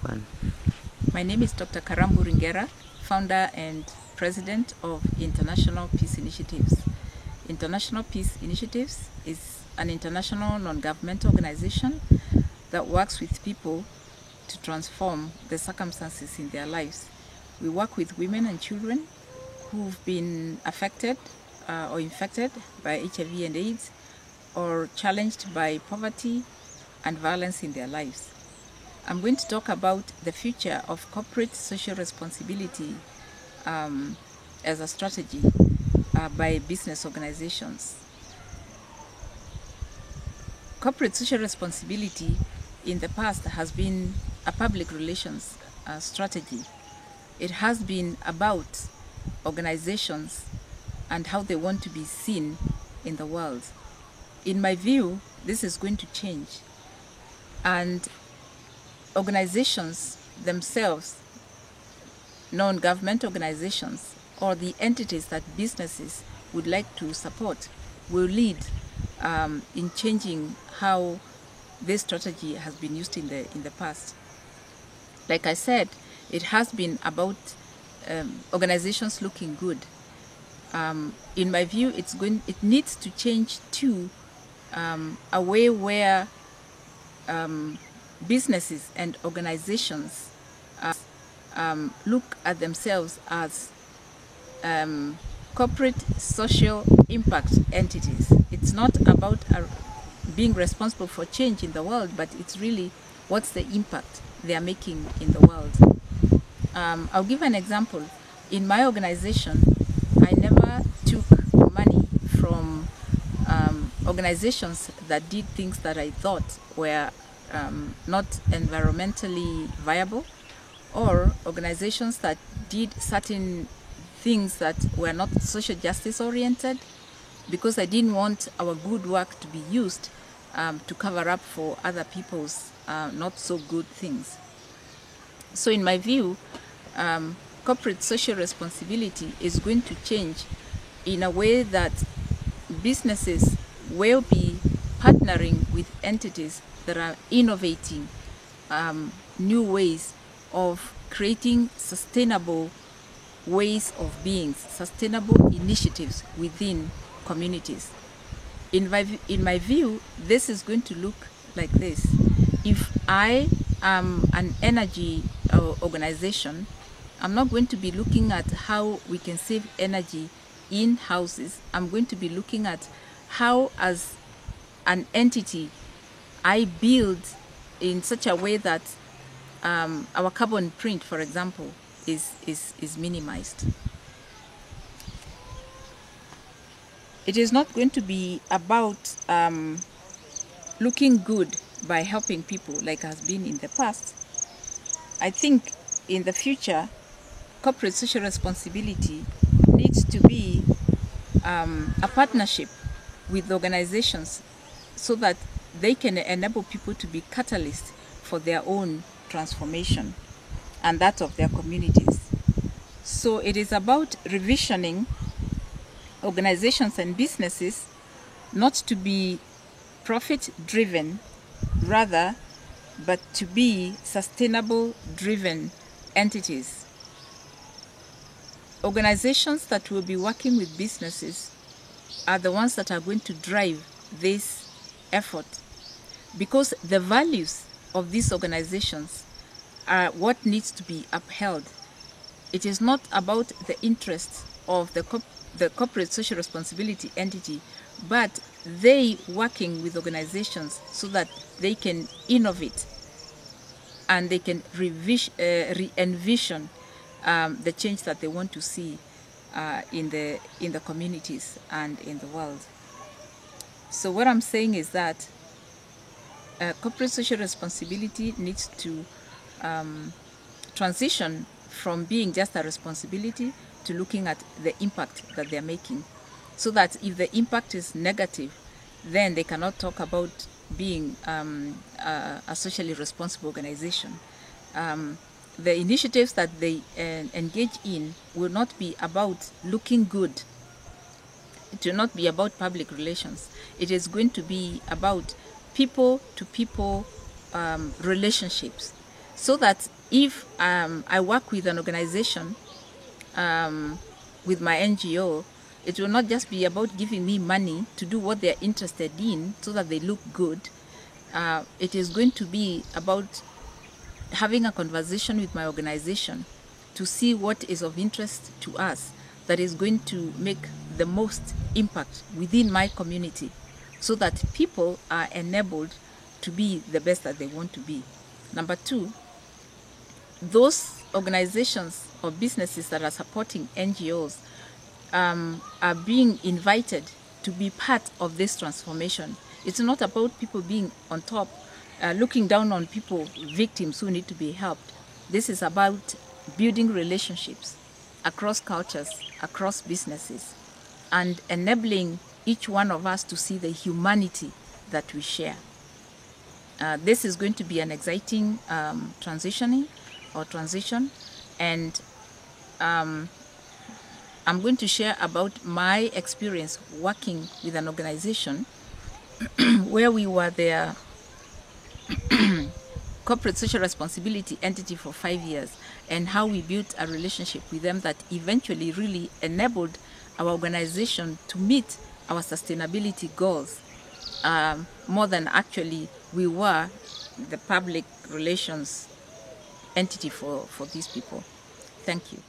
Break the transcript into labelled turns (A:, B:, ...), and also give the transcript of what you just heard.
A: one.
B: My name is Dr. Karambu Ringera, founder and president of International Peace Initiatives. International Peace Initiatives is an international non-governmental organization that works with people to transform the circumstances in their lives. We work with women and children who've been affected or infected by HIV and AIDS, or challenged by poverty and violence in their lives. I'm going to talk about the future of corporate social responsibility as a strategy by business organizations. Corporate social responsibility in the past has been a public relations strategy. It has been about organizations and how they want to be seen in the world. In my view, this is going to change, and organizations themselves, non-government organizations, or the entities that businesses would like to support will lead in changing how this strategy has been used in the past. Like I said, it has been about organizations looking good. In my view, it needs to change to a way where businesses and organizations look at themselves as corporate social impact entities. It's not about being responsible for change in the world, but it's really what's the impact they are making in the world. I'll give an example. In my organization, I never took money from organizations that did things that I thought were not environmentally viable, or organizations that did certain things that were not social justice oriented, because I didn't want our good work to be used to cover up for other people's not so good things. So in my view, corporate social responsibility is going to change in a way that businesses will be partnering with entities that are innovating new ways of creating sustainable ways of being, sustainable initiatives within communities. In my view, this is going to look like this. If I am an energy organization, I'm not going to be looking at how we can save energy in houses. I'm going to be looking at how, as an entity, I build in such a way that our carbon print, for example, is minimized. It is not going to be about looking good by helping people like has been in the past. I think in the future, corporate social responsibility needs to be a partnership with organizations so that they can enable people to be catalysts for their own transformation and that of their communities. So it is about revisioning organizations and businesses not to be profit-driven, rather, but to be sustainable-driven entities. Organizations that will be working with businesses are the ones that are going to drive this effort, because the values of these organizations are what needs to be upheld. It is not about the interests of the corporate social responsibility entity, but they working with organizations so that they can innovate and they can re-envision the change that they want to see in the communities and in the world. So what I'm saying is that corporate social responsibility needs to transition from being just a responsibility to looking at the impact that they're making, so that if the impact is negative, then they cannot talk about being a socially responsible organization. The initiatives that they engage in will not be about looking good. It will not be about public relations. It is going to be about people-to-people relationships. so that if I work with an organization, with my NGO, it will not just be about giving me money to do what they're interested in so that they look good. It is going to be about having a conversation with my organization to see what is of interest to us that is going to make the most impact within my community, so that people are enabled to be the best that they want to be. Number two, those organizations or businesses that are supporting NGOs are being invited to be part of this transformation. It's not about people being on top, looking down on people, victims who need to be helped. This is about building relationships across cultures, across businesses, and enabling each one of us to see the humanity that we share. This is going to be an exciting transition, and I'm going to share about my experience working with an organization where we were their corporate social responsibility entity for 5 years, and how we built a relationship with them that eventually really enabled our organization to meet our sustainability goals, more than actually we were the public relations entity for these people. Thank you.